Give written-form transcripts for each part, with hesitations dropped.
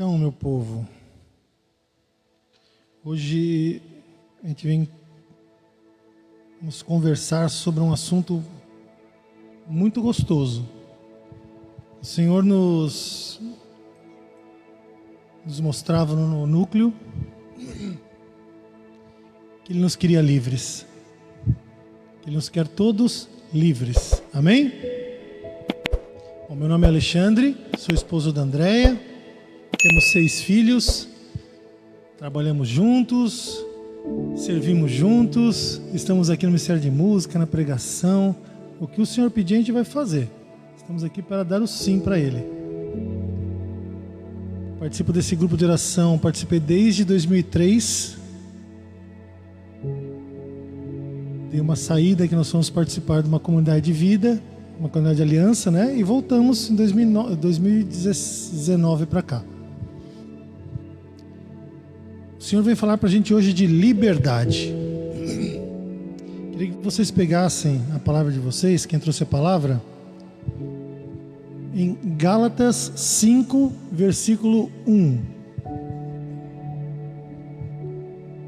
Então, meu povo, hoje a gente vamos conversar sobre um assunto muito gostoso. O Senhor nos mostrava no núcleo que Ele nos queria livres, que Ele nos quer todos livres. Amém? Bom, meu nome é Alexandre, sou esposo da Andréia, temos 6 filhos, trabalhamos juntos, servimos juntos, estamos aqui no Ministério de Música, na pregação. O que o Senhor pedir a gente vai fazer. Estamos aqui para dar o sim para Ele. Participo desse grupo de oração, participei desde 2003. Dei uma saída que nós fomos participar de uma comunidade de vida, uma comunidade de aliança, né? E voltamos em 2019 para cá. O Senhor vem falar para a gente hoje de liberdade. Queria que vocês pegassem a palavra de vocês, quem trouxe a palavra, em Gálatas 5, versículo 1.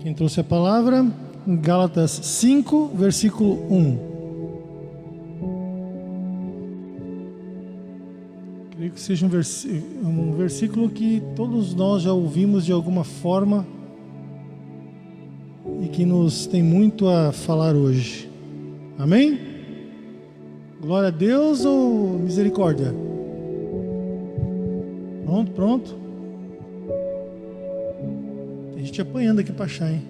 Quem trouxe a palavra, em Gálatas 5, versículo 1. Creio que seja um versículo que todos nós já ouvimos de alguma forma e que nos tem muito a falar hoje. Amém? Glória a Deus ou misericórdia? Pronto. Tem gente apanhando aqui para achar, hein?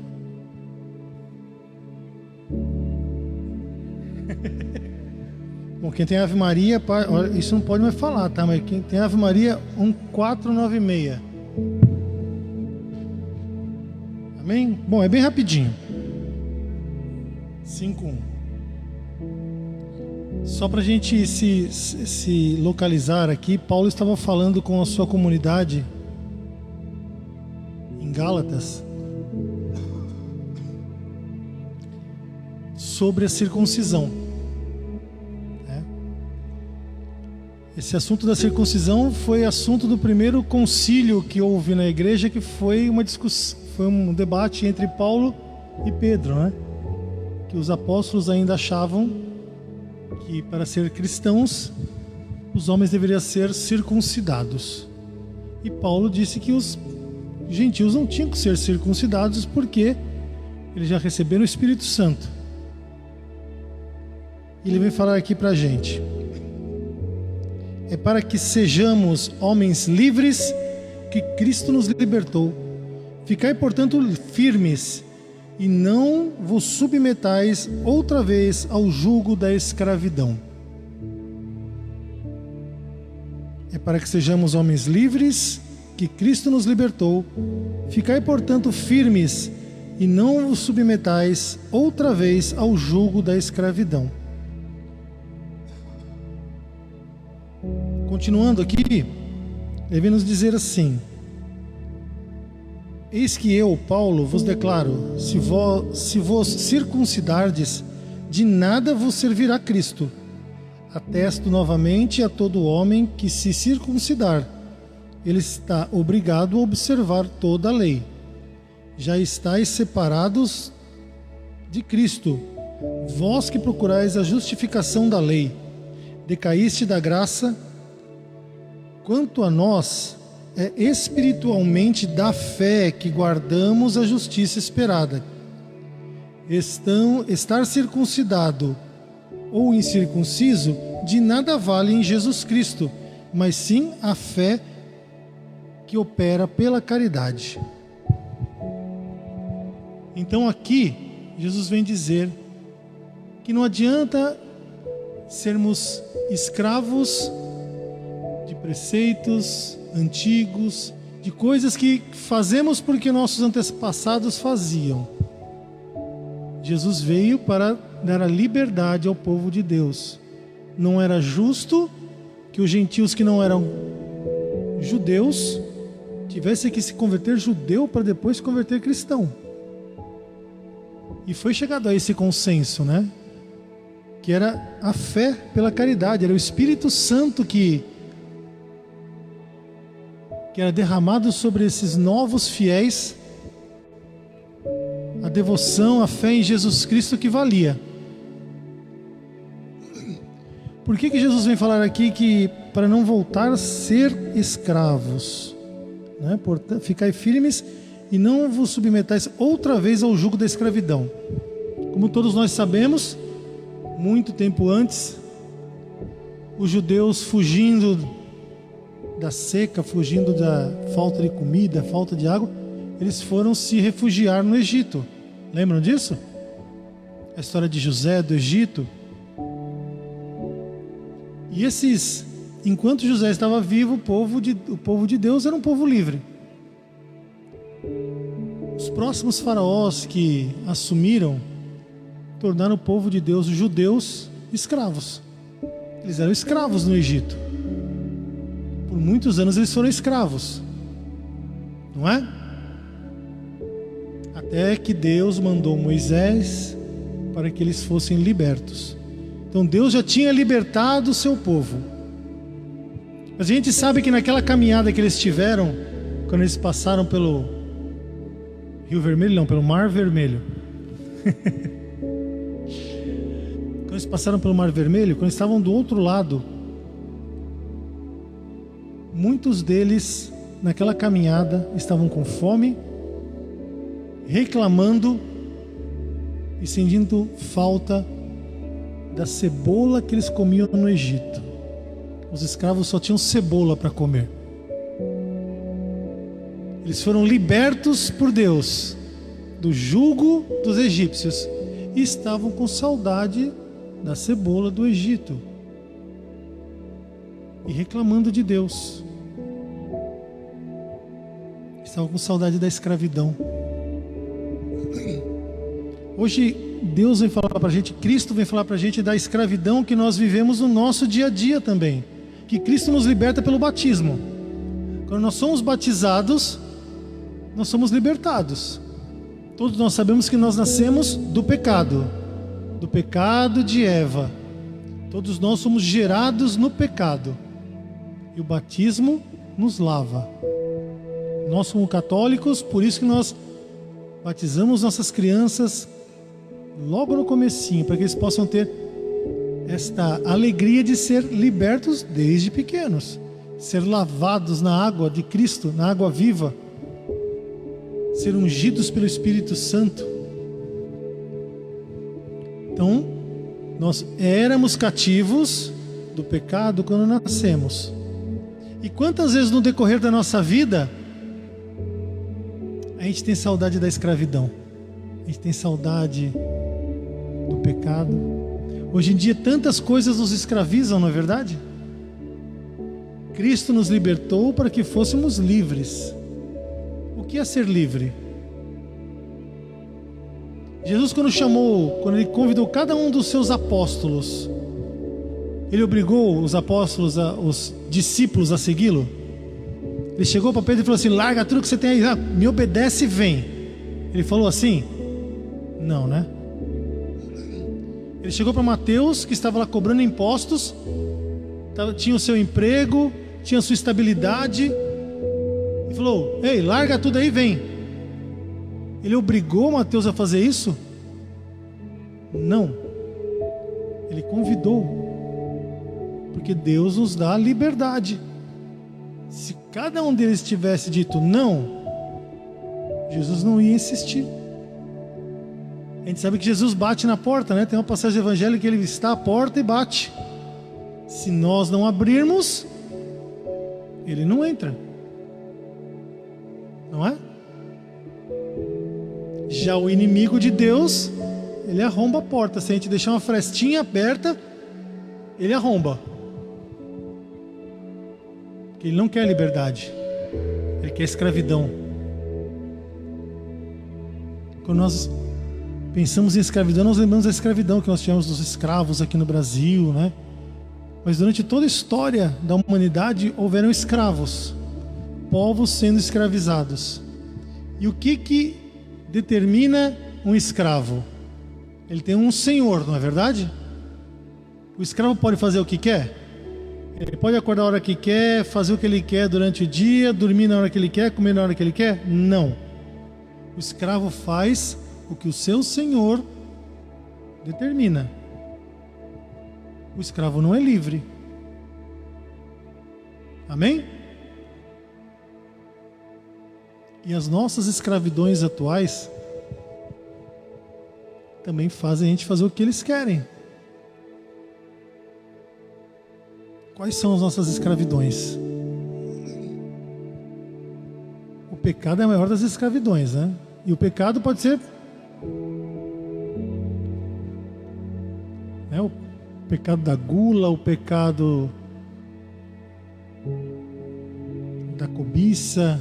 Bom, quem tem Ave Maria, isso não pode mais falar, tá? Mas quem tem Ave Maria, 1496. Amém? Bom, é bem rapidinho. 5:1. Só para a gente se localizar aqui, Paulo estava falando com a sua comunidade em Gálatas sobre a circuncisão. Esse assunto da circuncisão foi assunto do primeiro concílio que houve na igreja, que foi uma discussão, foi um debate entre Paulo e Pedro, né? Que os apóstolos ainda achavam que para ser cristãos os homens deveriam ser circuncidados. E Paulo disse que os gentios não tinham que ser circuncidados porque eles já receberam o Espírito Santo. E ele vem falar aqui pra gente: é para que sejamos homens livres que Cristo nos libertou. Ficai, portanto, firmes e não vos submetais outra vez ao jugo da escravidão. É para que sejamos homens livres que Cristo nos libertou. Ficai, portanto, firmes e não vos submetais outra vez ao jugo da escravidão. Continuando aqui, ele vem nos dizer assim: eis que eu, Paulo, vos declaro, se vos circuncidardes, de nada vos servirá Cristo. Atesto novamente a todo homem que se circuncidar, ele está obrigado a observar toda a lei. Já estáis separados de Cristo, vós que procurais a justificação da lei, decaíste da graça. Quanto a nós, é espiritualmente da fé que guardamos a justiça esperada. Estar circuncidado ou incircunciso de nada vale em Jesus Cristo, mas sim a fé que opera pela caridade. Então aqui, Jesus vem dizer que não adianta sermos escravos de preceitos antigos, de coisas que fazemos porque nossos antepassados faziam. Jesus veio para dar a liberdade ao povo de Deus. Não era justo que os gentios que não eram judeus tivessem que se converter judeu para depois se converter cristão. E foi chegado a esse consenso, né? Que era a fé pela caridade, era o Espírito Santo que que era derramado sobre esses novos fiéis a devoção, a fé em Jesus Cristo que valia. Por que Jesus vem falar aqui que para não voltar a ser escravos, né? Portanto, ficai firmes e não vos submetais outra vez ao jugo da escravidão. Como todos nós sabemos, muito tempo antes, os judeus fugindo da seca, fugindo da falta de comida, falta de água, eles foram se refugiar no Egito. Lembram disso? A história de José do Egito. E enquanto José estava vivo, o povo de Deus era um povo livre. Os próximos faraós que assumiram tornaram o povo de Deus, os judeus, escravos. Eles eram escravos no Egito. Por muitos anos eles foram escravos, não é? Até que Deus mandou Moisés para que eles fossem libertos. Então Deus já tinha libertado o seu povo. Mas a gente sabe que naquela caminhada que eles tiveram, quando eles passaram pelo Rio Vermelho, não, pelo Mar Vermelho. Quando eles passaram pelo Mar Vermelho, quando eles estavam do outro lado, muitos deles naquela caminhada estavam com fome, reclamando e sentindo falta da cebola que eles comiam no Egito. Os escravos só tinham cebola para comer. Eles foram libertos por Deus do jugo dos egípcios e estavam com saudade da cebola do Egito e reclamando de Deus. Estavam com saudade da escravidão. Hoje Deus vem falar para a gente, Cristo vem falar para a gente da escravidão que nós vivemos no nosso dia a dia também. Que Cristo nos liberta pelo batismo. Quando nós somos batizados, nós somos libertados. Todos nós sabemos que nós nascemos do pecado de Eva. Todos nós somos gerados no pecado. E o batismo nos lava. Nós somos católicos, por isso que nós batizamos nossas crianças logo no comecinho, para que eles possam ter esta alegria de ser libertos desde pequenos, ser lavados na água de Cristo, na água viva, ser ungidos pelo Espírito Santo. Então, nós éramos cativos do pecado quando nascemos. E quantas vezes no decorrer da nossa vida a gente tem saudade da escravidão, a gente tem saudade do pecado. Hoje em dia tantas coisas nos escravizam, não é verdade? Cristo nos libertou para que fôssemos livres. O que é ser livre? Jesus, quando ele convidou cada um dos seus apóstolos, ele obrigou os apóstolos, os discípulos a segui-lo. Ele chegou para Pedro e falou assim: larga tudo que você tem aí, me obedece e vem. Ele falou assim? Não, né? Ele chegou para Mateus, que estava lá cobrando impostos, tinha o seu emprego, tinha a sua estabilidade, e falou: ei, larga tudo aí e vem. Ele obrigou Mateus a fazer isso? Não. Ele convidou, porque Deus nos dá liberdade. Se cada um deles tivesse dito não, Jesus não ia insistir. A gente sabe que Jesus bate na porta, né? Tem uma passagem do Evangelho que ele está à porta e bate. Se nós não abrirmos, ele não entra. Não é? Já o inimigo de Deus, ele arromba a porta. Se a gente deixar uma frestinha aberta, ele arromba. Porque ele não quer liberdade, ele quer escravidão. Quando nós pensamos em escravidão, nós lembramos da escravidão que nós tivemos dos escravos aqui no Brasil, né? Mas durante toda a história da humanidade houveram escravos, povos sendo escravizados. E o que determina um escravo? Ele tem um senhor, não é verdade? O escravo pode fazer o que quer? Ele pode acordar a hora que quer, fazer o que ele quer durante o dia, dormir na hora que ele quer, comer na hora que ele quer? Não. O escravo faz o que o seu senhor determina. O escravo não é livre. Amém? E as nossas escravidões atuais também fazem a gente fazer o que eles querem. Quais são as nossas escravidões? O pecado é a maior das escravidões, né? E o pecado pode ser o pecado da gula, o pecado da cobiça,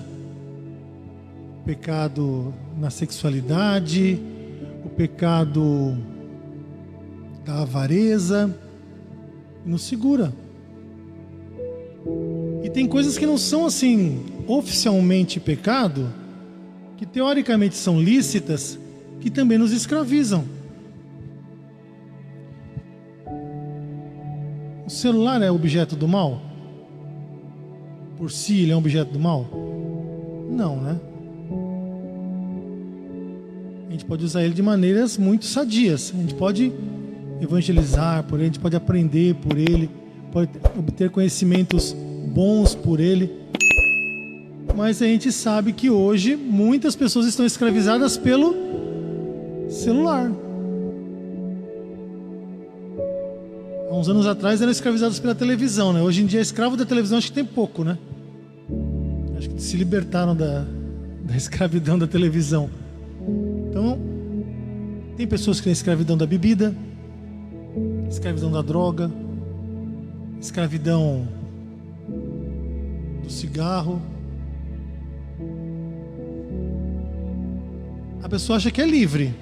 o pecado na sexualidade, o pecado da avareza, nos segura. E tem coisas que não são assim oficialmente pecado, que teoricamente são lícitas, que também nos escravizam. O celular é objeto do mal? Por si ele é um objeto do mal? Não, né? A gente pode usar ele de maneiras muito sadias. A gente pode evangelizar por ele, a gente pode aprender por ele, pode obter conhecimentos bons por ele. Mas a gente sabe que hoje muitas pessoas estão escravizadas pelo celular. Há uns anos atrás eram escravizados pela televisão, né? Hoje em dia, escravo da televisão acho que tem pouco, né? Acho que se libertaram da escravidão da televisão. Então, tem pessoas que têm escravidão da bebida, escravidão da droga, escravidão do cigarro. A pessoa acha que é livre.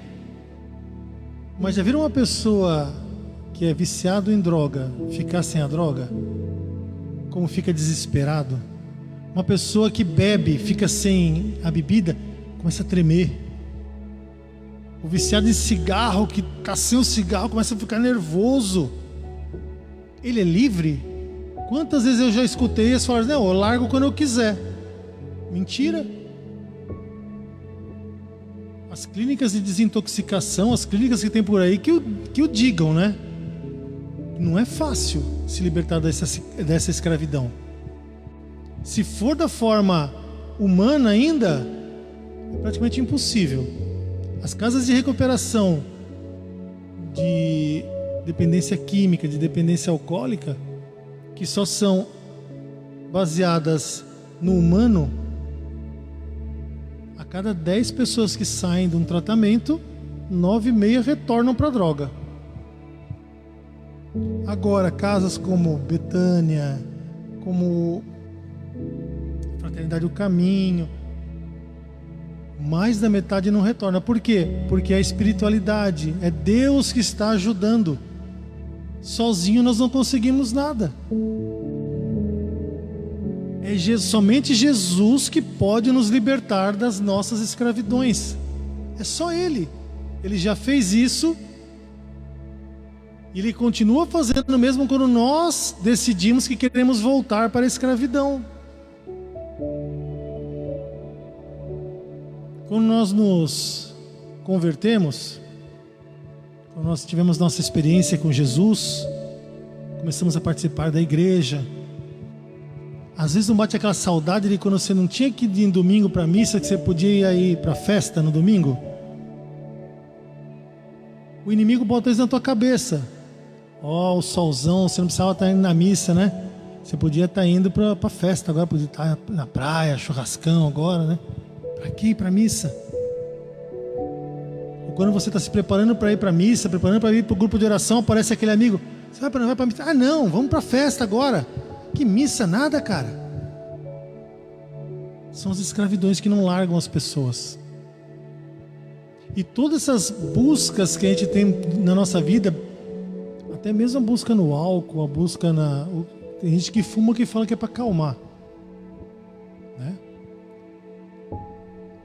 Mas já viram uma pessoa que é viciado em droga ficar sem a droga? Como fica desesperado? Uma pessoa que bebe, fica sem a bebida, começa a tremer. O viciado em cigarro, que está sem o cigarro, começa a ficar nervoso. Ele é livre? Quantas vezes eu já escutei eles falarem, não, eu largo quando eu quiser. Mentira. As clínicas de desintoxicação, as clínicas que tem por aí, que o digam, né? Não é fácil se libertar dessa escravidão. Se for da forma humana ainda, é praticamente impossível. As casas de recuperação de dependência química, de dependência alcoólica, que só são baseadas no humano, a cada 10 pessoas que saem de um tratamento, 9,5 retornam para a droga. Agora, casas como Betânia, como Fraternidade do Caminho, mais da metade não retorna. Por quê? Porque é a espiritualidade, é Deus que está ajudando. Sozinho nós não conseguimos nada. É somente Jesus que pode nos libertar das nossas escravidões. É só Ele. Ele já fez isso. E Ele continua fazendo mesmo quando nós decidimos que queremos voltar para a escravidão. Quando nós nos convertemos, quando nós tivemos nossa experiência com Jesus, começamos a participar da igreja, às vezes não bate aquela saudade de quando você não tinha que ir em domingo para a missa, que você podia ir para a festa no domingo? O inimigo bota isso na tua cabeça. O solzão, você não precisava estar indo na missa, né? Você podia estar indo para a festa agora, podia estar na praia, churrascão agora, né? Para quê? Para a missa. Ou quando você está se preparando para ir para a missa, preparando para ir para o grupo de oração, aparece aquele amigo, você vai para a missa? Ah não, vamos para a festa agora. Que missa nada, cara. São as escravidões que não largam as pessoas. E todas essas buscas que a gente tem na nossa vida, até mesmo a busca no álcool, a busca tem gente que fuma que fala que é para acalmar, né?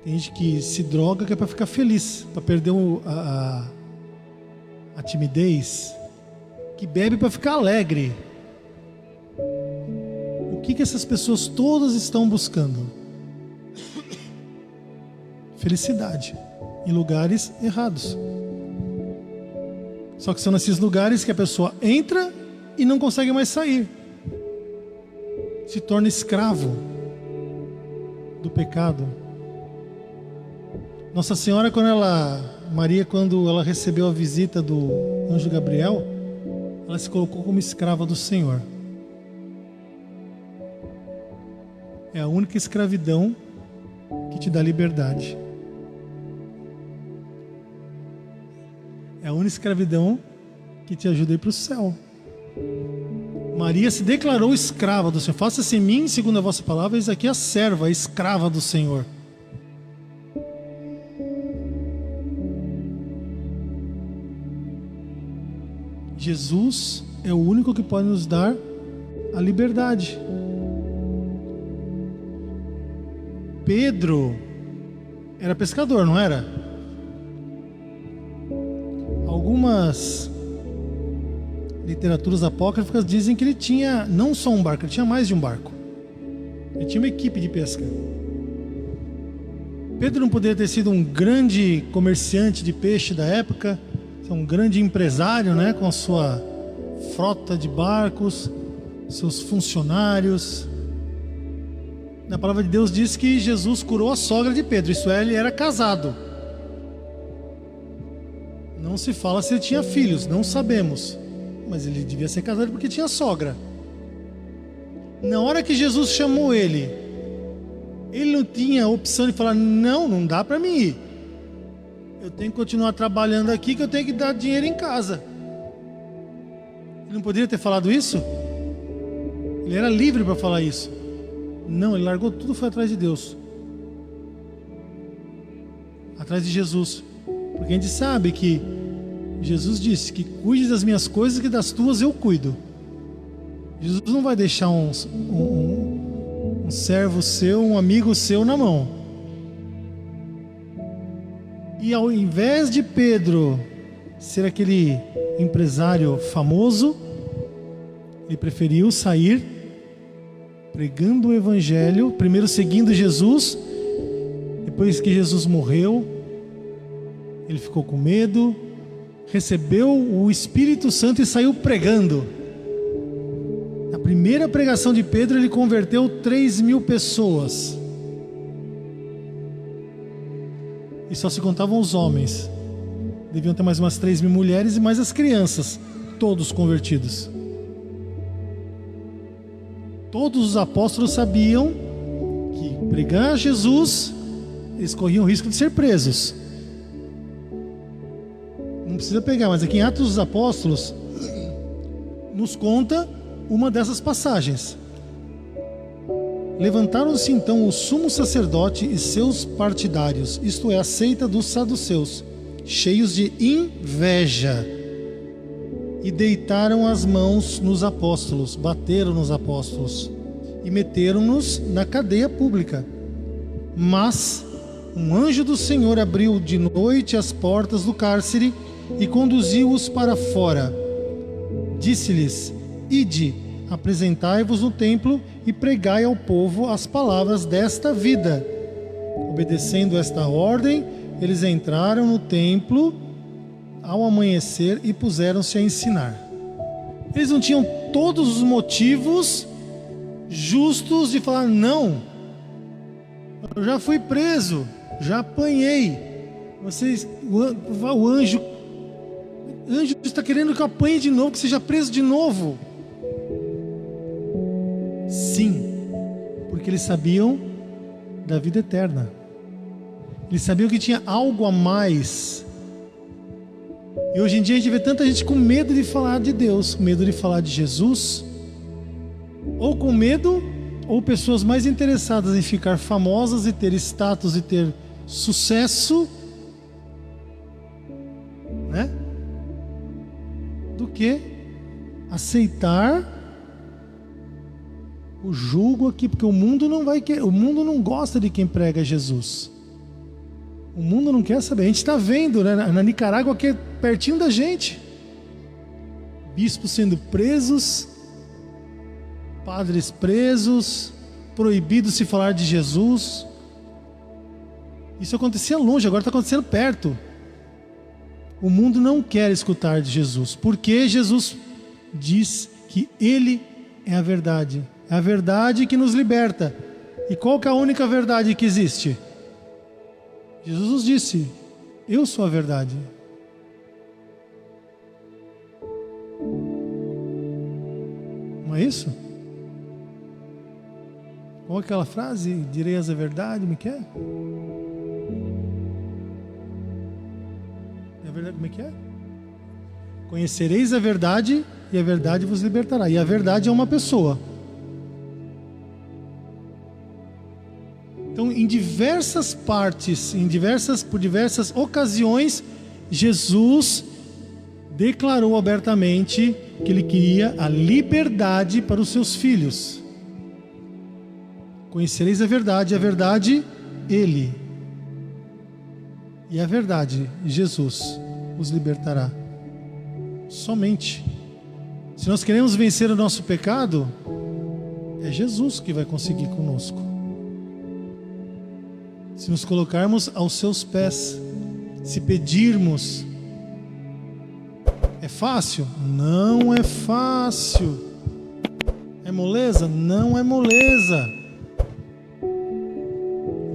Tem gente que se droga que é para ficar feliz, para perder a timidez, que bebe para ficar alegre. que essas pessoas todas estão buscando? Felicidade em lugares errados. Só que são nesses lugares que a pessoa entra e não consegue mais sair. Se torna escravo do pecado. Nossa Senhora, Maria, quando ela recebeu a visita do anjo Gabriel, ela se colocou como escrava do Senhor. É a única escravidão que te dá liberdade. É a única escravidão que te ajuda a ir para o céu. Maria se declarou escrava do Senhor. Faça-se em mim, segundo a vossa palavra, eis aqui a serva, a escrava do Senhor. Jesus é o único que pode nos dar a liberdade. Pedro era pescador, não era? Algumas literaturas apócrifas dizem que ele tinha não só um barco, ele tinha mais de um barco. Ele tinha uma equipe de pesca. Pedro não poderia ter sido um grande comerciante de peixe da época, um grande empresário, né, com a sua frota de barcos, seus funcionários. Na palavra de Deus diz que Jesus curou a sogra de Pedro, isso é, ele era casado. Não se fala se ele tinha filhos, não sabemos. Mas ele devia ser casado porque tinha sogra. Na hora que Jesus chamou ele não tinha opção de falar, não dá para mim ir. Eu tenho que continuar trabalhando aqui, que eu tenho que dar dinheiro em casa. Ele não poderia ter falado isso? Ele era livre para falar isso. Não, ele largou tudo e foi atrás de Deus. Atrás de Jesus. Porque a gente sabe que Jesus disse que cuide das minhas coisas, que das tuas eu cuido. Jesus não vai deixar um servo seu, um amigo seu na mão. E ao invés de Pedro ser aquele empresário famoso, ele preferiu sair pregando o evangelho, primeiro seguindo Jesus. Depois que Jesus morreu, ele ficou com medo, recebeu o Espírito Santo e saiu pregando. Na primeira pregação de Pedro, ele converteu 3.000 pessoas. E só se contavam os homens. Deviam ter mais umas 3.000 mulheres e mais as crianças, todos convertidos. Todos os apóstolos sabiam que pregar Jesus, eles corriam o risco de ser presos. Não precisa pegar, mas aqui em Atos dos Apóstolos nos conta uma dessas passagens. Levantaram-se então o sumo sacerdote e seus partidários, isto é, a seita dos saduceus, cheios de inveja, e deitaram as mãos nos apóstolos, bateram nos apóstolos e meteram-nos na cadeia pública. Mas um anjo do Senhor abriu de noite as portas do cárcere e conduziu-os para fora. Disse-lhes: ide, apresentai-vos no templo e pregai ao povo as palavras desta vida. Obedecendo esta ordem, eles entraram no templo ao amanhecer e puseram-se a ensinar. Eles não tinham todos os motivos justos de falar, não, eu já fui preso, já apanhei, o anjo está querendo que eu apanhe de novo, que seja preso de novo. Sim, porque eles sabiam da vida eterna. Eles sabiam que tinha algo a mais. E hoje em dia a gente vê tanta gente com medo de falar de Deus, com medo de falar de Jesus, ou com medo, ou pessoas mais interessadas em ficar famosas e ter status e ter sucesso, né? Do que aceitar o jugo aqui, porque o mundo não gosta de quem prega Jesus. O mundo não quer saber. A gente está vendo, né, na Nicarágua, que é pertinho da gente, bispos sendo presos, padres presos, proibido se falar de Jesus. Isso acontecia longe, agora está acontecendo perto. O mundo não quer escutar de Jesus, porque Jesus diz que Ele é a verdade. É a verdade que nos liberta. E qual que é a única verdade que existe? Jesus nos disse: eu sou a verdade. Não é isso? Qual é aquela frase? Direis a verdade, me quer? É a verdade, como é que é? Conhecereis a verdade e a verdade vos libertará. E a verdade é uma pessoa. Então, em diversas partes, por diversas ocasiões, Jesus declarou abertamente que ele queria a liberdade para os seus filhos. Conhecereis a verdade, Ele. E a verdade, Jesus, os libertará. Somente. Se nós queremos vencer o nosso pecado, é Jesus que vai conseguir conosco. Se nos colocarmos aos seus pés, se pedirmos. É fácil? Não é fácil. É moleza? Não é moleza.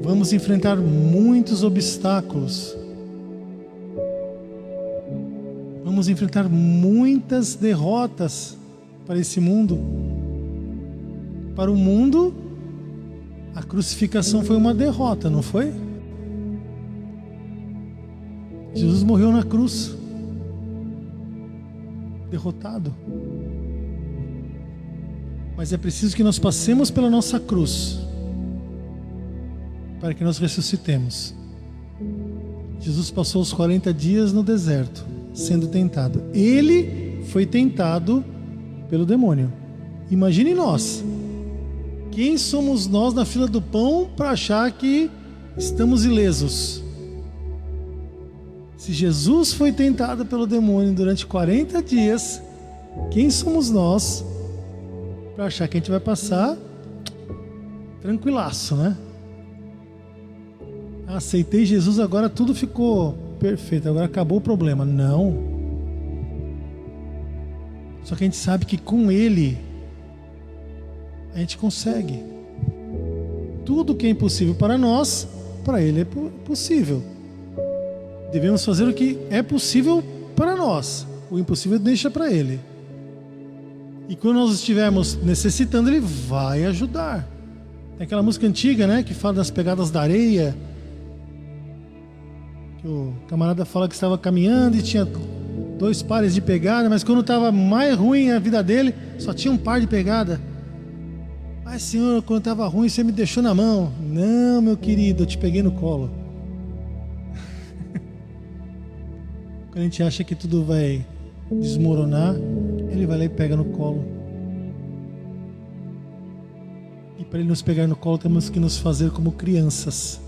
Vamos enfrentar muitos obstáculos. Vamos enfrentar muitas derrotas para esse mundo. Para o mundo, a crucificação foi uma derrota, não foi? Jesus morreu na cruz, derrotado. Mas é preciso que nós passemos pela nossa cruz para que nós ressuscitemos. Jesus passou os 40 dias no deserto, sendo tentado. Ele foi tentado pelo demônio. Imagine nós. Quem somos nós na fila do pão para achar que estamos ilesos? Se Jesus foi tentado pelo demônio durante 40 dias, quem somos nós para achar que a gente vai passar tranquilaço, né? Aceitei Jesus, agora tudo ficou perfeito, agora acabou o problema. Não. Só que a gente sabe que com Ele a gente consegue. Tudo que é impossível para nós, para Ele é possível. Devemos fazer o que é possível para nós. O impossível deixa para Ele. E quando nós estivermos necessitando, Ele vai ajudar. Tem aquela música antiga, né, que fala das pegadas da areia. Que o camarada fala que estava caminhando e tinha 2 pares de pegada, mas quando estava mais ruim a vida dele, só tinha um par de pegada. Mas Senhor, quando estava ruim, você me deixou na mão. Não, meu querido, eu te peguei no colo. Quando a gente acha que tudo vai desmoronar, Ele vai lá e pega no colo. E para Ele nos pegar no colo, temos que nos fazer como crianças.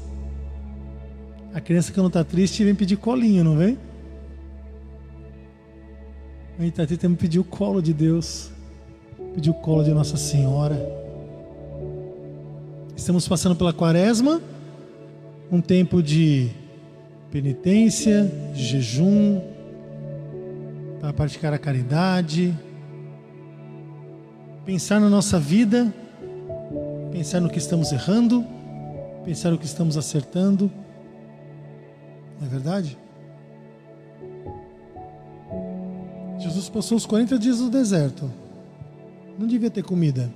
A criança que não está triste vem pedir colinho, não vem? A gente está triste, temos que pedir o colo de Deus, pedir o colo de Nossa Senhora. Estamos passando pela Quaresma, um tempo de penitência, de jejum, para praticar a caridade, pensar na nossa vida, pensar no que estamos errando, pensar no que estamos acertando. Não é verdade? Jesus passou os 40 dias no deserto. Não devia ter comida.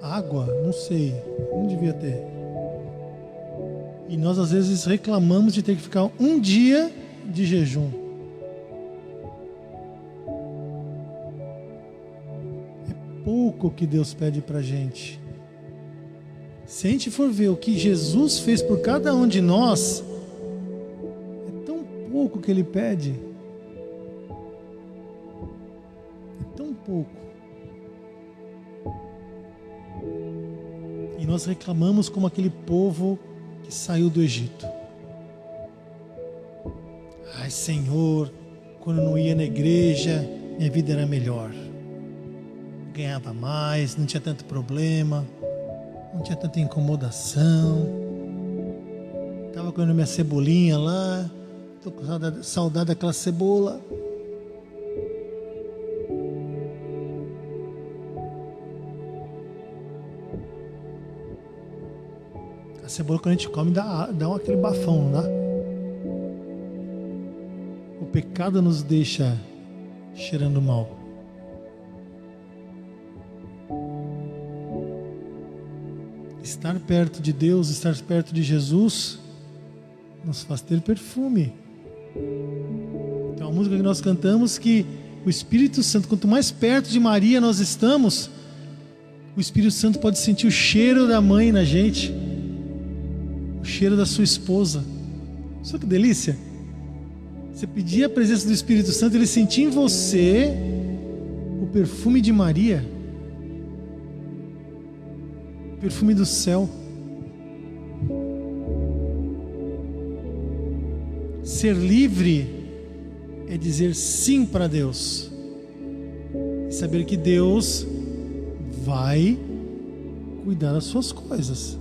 Água? Não sei. Não devia ter. E nós às vezes reclamamos de ter que ficar um dia de jejum. É pouco que Deus pede pra gente. Se a gente for ver o que Jesus fez por cada um de nós, é tão pouco que Ele pede. É tão pouco. E nós reclamamos como aquele povo que saiu do Egito. Ai, Senhor, quando eu não ia na igreja, minha vida era melhor. ganhava mais, não tinha tanto problema, não tinha tanta incomodação. Estava comendo minha cebolinha lá, estou com saudade daquela cebola. A cebola, quando a gente come, dá aquele bafão, não dá? O pecado nos deixa cheirando mal. Estar perto de Deus, estar perto de Jesus, nos faz ter perfume. Tem uma música que nós cantamos que o Espírito Santo, quanto mais perto de Maria nós estamos, o Espírito Santo pode sentir o cheiro da mãe na gente, o cheiro da sua esposa. Só que delícia! Você pedia a presença do Espírito Santo, ele sentia em você o perfume de Maria, o perfume do céu. Ser livre é dizer sim para Deus e saber que Deus vai cuidar das suas coisas.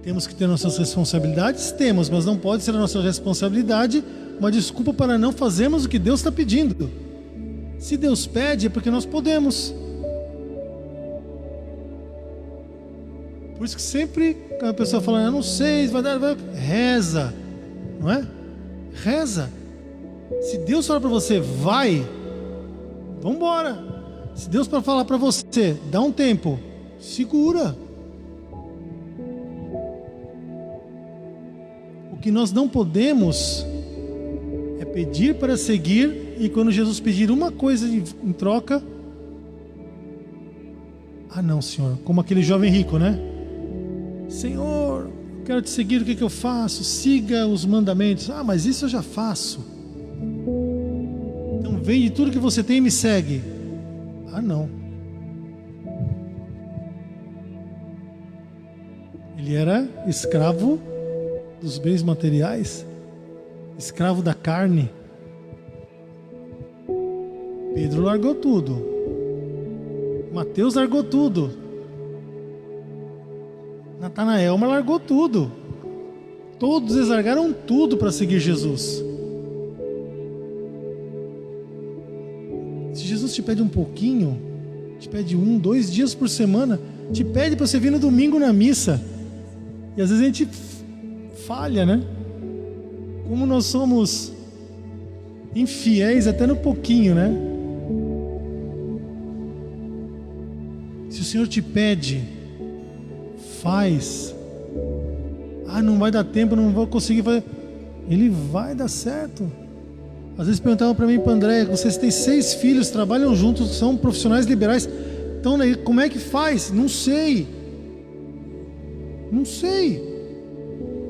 Temos que ter nossas responsabilidades? Temos, mas não pode ser a nossa responsabilidade uma desculpa para não fazermos o que Deus está pedindo. Se Deus pede, é porque nós podemos. Por isso que sempre, quando a pessoa fala, eu não sei, vai dar, reza, não é? Reza. Se Deus falar para você, vai, vamos embora. Se Deus falar para você, dá um tempo, segura. O que nós não podemos é pedir para seguir e quando Jesus pedir uma coisa em troca, não, Senhor, como aquele jovem rico, né? Senhor, eu quero te seguir, o que eu faço? Siga os mandamentos. Mas isso eu já faço. Então vende tudo que você tem e me segue. Não. Ele era escravo dos bens materiais, escravo da carne. Pedro largou tudo. Mateus largou tudo. Natanael largou tudo. Todos eles largaram tudo para seguir Jesus. Se Jesus te pede um pouquinho, te pede 1, 2 dias por semana, te pede para você vir no domingo na missa. E às vezes a gente falha, né? Como nós somos infiéis até no pouquinho, né? Se o Senhor te pede, faz. Não vai dar tempo, não vou conseguir fazer. Ele vai dar certo. Às vezes perguntavam para mim e para André, vocês têm 6 filhos, trabalham juntos, são profissionais liberais, então como é que faz? Não sei.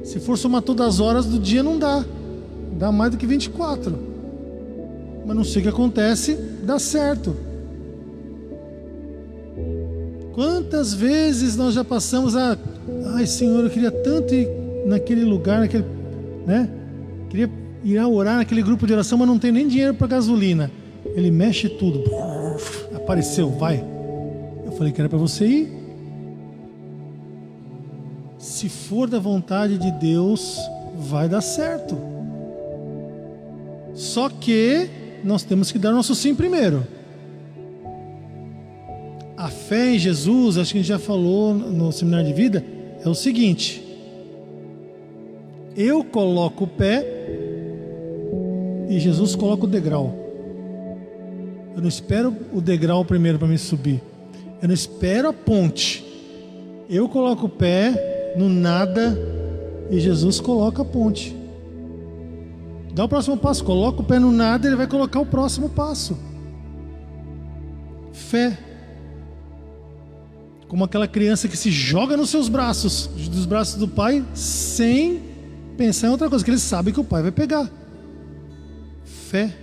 Se for somar todas as horas do dia não dá mais do que 24, mas não sei o que acontece, dá certo. Quantas vezes nós já passamos Senhor, eu queria tanto ir naquele lugar, né? Queria ir a orar naquele grupo de oração, mas não tenho nem dinheiro para gasolina. Ele mexe tudo, apareceu, vai. Eu falei que era para você ir. Se for da vontade de Deus, vai dar certo. Só que nós temos que dar nosso sim primeiro. A fé em Jesus, acho que a gente já falou no seminário de vida, é o seguinte: eu coloco o pé e Jesus coloca o degrau. Eu não espero o degrau primeiro para me subir. Eu não espero a ponte. Eu coloco o pé no nada e Jesus coloca a ponte. Dá o próximo passo, coloca o pé no nada, ele vai colocar o próximo passo. Fé. Como aquela criança que se joga nos seus braços, dos braços do pai, sem pensar em outra coisa, que ele sabe que o pai vai pegar. Fé.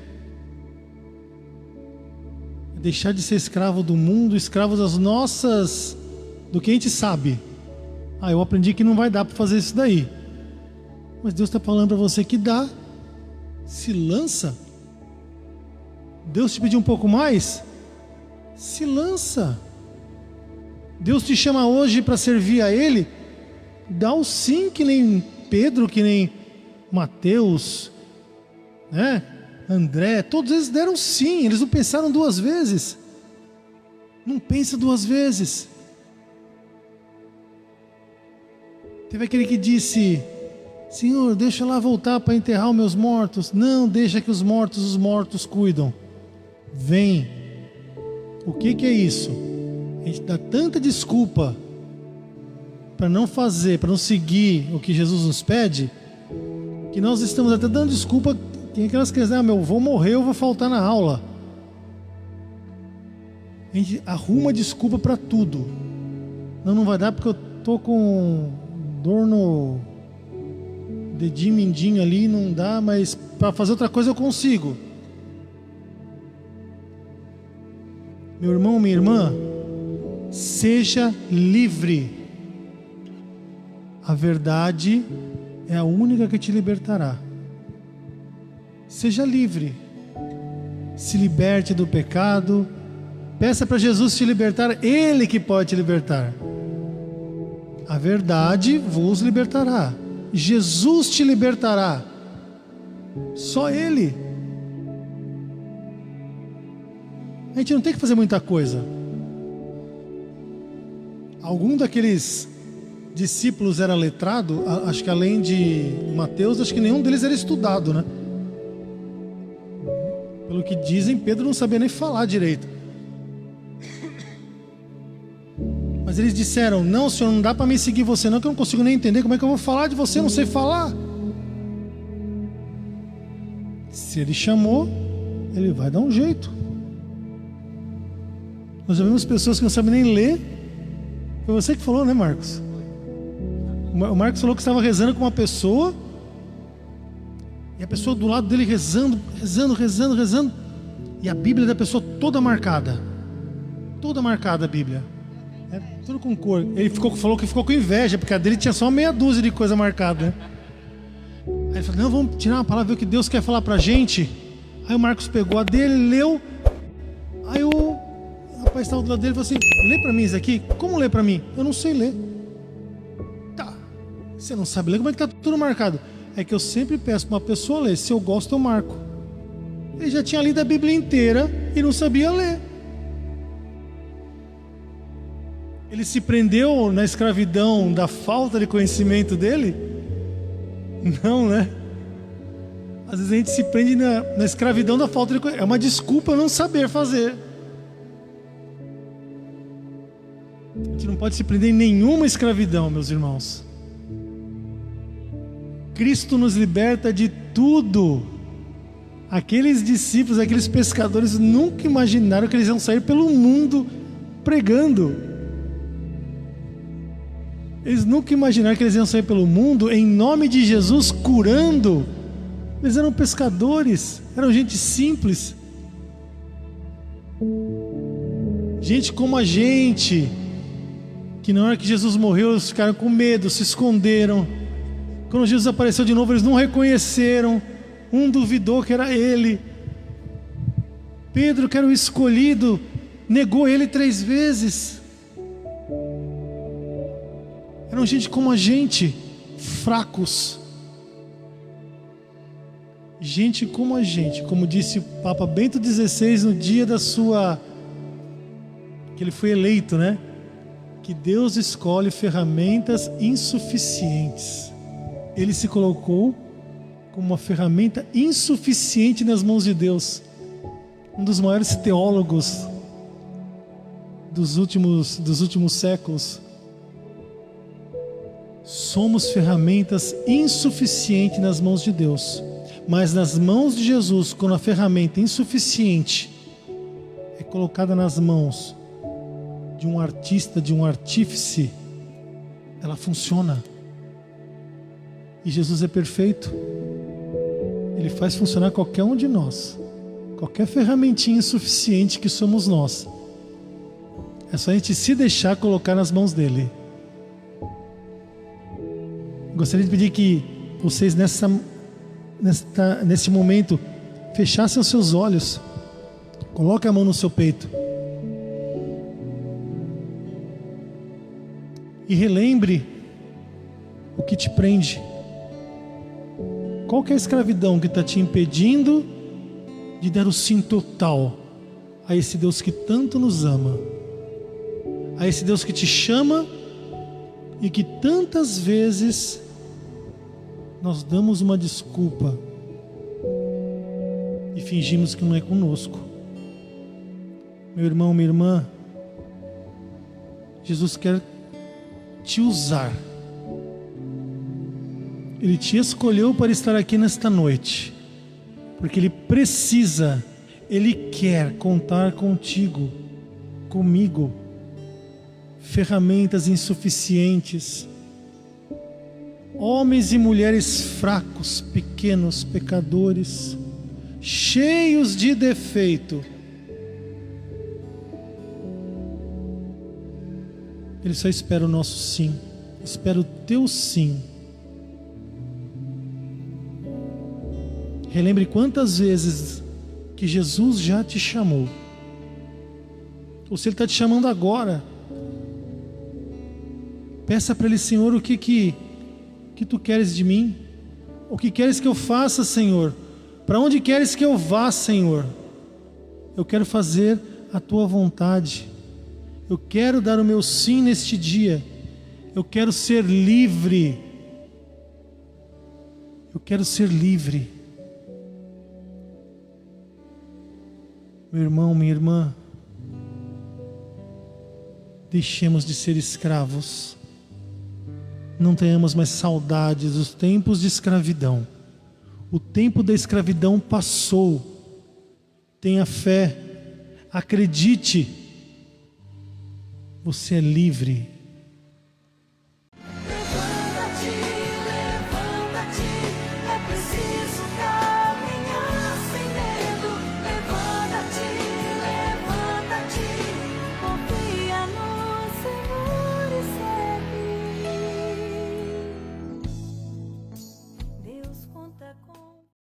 Deixar de ser escravo do mundo, escravo das nossas, do que a gente sabe. Eu aprendi que não vai dar para fazer isso daí. Mas Deus está falando para você que dá. Se lança. Deus te pediu um pouco mais? Se lança. Deus te chama hoje para servir a Ele? Dá o sim, que nem Pedro, que nem Mateus, né? André, todos eles deram sim, eles não pensaram duas vezes. Não pensa duas vezes. Teve aquele que disse: Senhor, deixa eu lá voltar para enterrar os meus mortos. Não, deixa que os mortos cuidam. Vem. O que é isso? A gente dá tanta desculpa para não fazer, para não seguir o que Jesus nos pede, que nós estamos até dando desculpa. Tem aquelas que dizem: meu, vou morrer, eu vou faltar na aula. A gente arruma desculpa para tudo. Não vai dar porque eu tô com dor no dedinho mindinho ali, não dá, mas para fazer outra coisa eu consigo. Meu irmão, minha irmã, seja livre. A verdade é a única que te libertará. Seja livre. Se liberte do pecado. Peça para Jesus te libertar, Ele que pode te libertar. A verdade vos libertará. Jesus te libertará. Só Ele. A gente não tem que fazer muita coisa. Algum daqueles discípulos era letrado? Acho que além de Mateus, acho que nenhum deles era estudado, né? Pelo que dizem, Pedro não sabia nem falar direito. Mas eles disseram: não, Senhor, não dá para me seguir você não, que eu não consigo nem entender. Como é que eu vou falar de você? Eu não sei falar. Se Ele chamou, Ele vai dar um jeito. Nós já vimos pessoas que não sabem nem ler. Foi você que falou, né, Marcos? O Marcos falou que estava rezando com uma pessoa, e a pessoa do lado dele rezando, e a Bíblia da pessoa toda marcada a Bíblia. É, tudo com cor. Ele falou que ficou com inveja, porque a dele tinha só uma meia dúzia de coisa marcada, né? Aí ele falou: não, vamos tirar uma palavra, ver o que Deus quer falar pra gente. Aí o Marcos pegou a dele, leu. Aí o rapaz estava do lado dele e falou assim: lê pra mim isso aqui. Como lê pra mim? Eu não sei ler. Tá, você não sabe ler, como é que tá tudo marcado? É que eu sempre peço pra uma pessoa ler, se eu gosto eu marco. Ele já tinha lido a Bíblia inteira e não sabia ler. Ele se prendeu na escravidão da falta de conhecimento dele? Não, né? Às vezes a gente se prende na escravidão da falta de conhecimento. É uma desculpa não saber fazer. A gente não pode se prender em nenhuma escravidão, meus irmãos. Cristo nos liberta de tudo. Aqueles discípulos, aqueles pescadores nunca imaginaram que eles iam sair pelo mundo pregando. Eles nunca imaginaram que eles iam sair pelo mundo em nome de Jesus curando. Eles eram pescadores, eram gente simples, gente como a gente, que na hora que Jesus morreu eles ficaram com medo, se esconderam. Quando Jesus apareceu de novo eles não reconheceram. Um duvidou que era Ele. Pedro, que era o escolhido, negou Ele 3 vezes. Eram gente como a gente, fracos. Gente como a gente, como disse o Papa Bento XVI no dia que ele foi eleito, né? Que Deus escolhe ferramentas insuficientes. Ele se colocou como uma ferramenta insuficiente nas mãos de Deus. Um dos maiores teólogos dos últimos séculos. Somos ferramentas insuficientes nas mãos de Deus, mas nas mãos de Jesus, quando a ferramenta insuficiente é colocada nas mãos de um artista, de um artífice, ela funciona. E Jesus é perfeito. Ele faz funcionar qualquer um de nós. Qualquer ferramentinha insuficiente que somos nós. É só a gente se deixar colocar nas mãos dele. Gostaria de pedir que vocês nesse momento fechassem os seus olhos Coloque a mão no seu peito. E relembre o que te prende. Qual que é a escravidão que está te impedindo de dar o sim total a esse Deus que tanto nos ama? A esse Deus que te chama e que tantas vezes nós damos uma desculpa e fingimos que não é conosco. Meu irmão, minha irmã, Jesus quer te usar. Ele te escolheu para estar aqui nesta noite, porque Ele precisa, Ele quer contar contigo, comigo. Ferramentas insuficientes, homens e mulheres fracos, pequenos, pecadores, cheios de defeito. Ele só espera o nosso sim, espera o teu sim. Relembre quantas vezes que Jesus já te chamou, ou se Ele está te chamando agora. Peça para Ele: Senhor, o que Tu queres de mim? O que queres que eu faça, Senhor? Para onde queres que eu vá, Senhor? Eu quero fazer a Tua vontade. Eu quero dar o meu sim neste dia. Eu quero ser livre. Eu quero ser livre. Meu irmão, minha irmã, deixemos de ser escravos. Não tenhamos mais saudades dos tempos de escravidão. O tempo da escravidão passou. Tenha fé, acredite, você é livre. Levanta-te, é preciso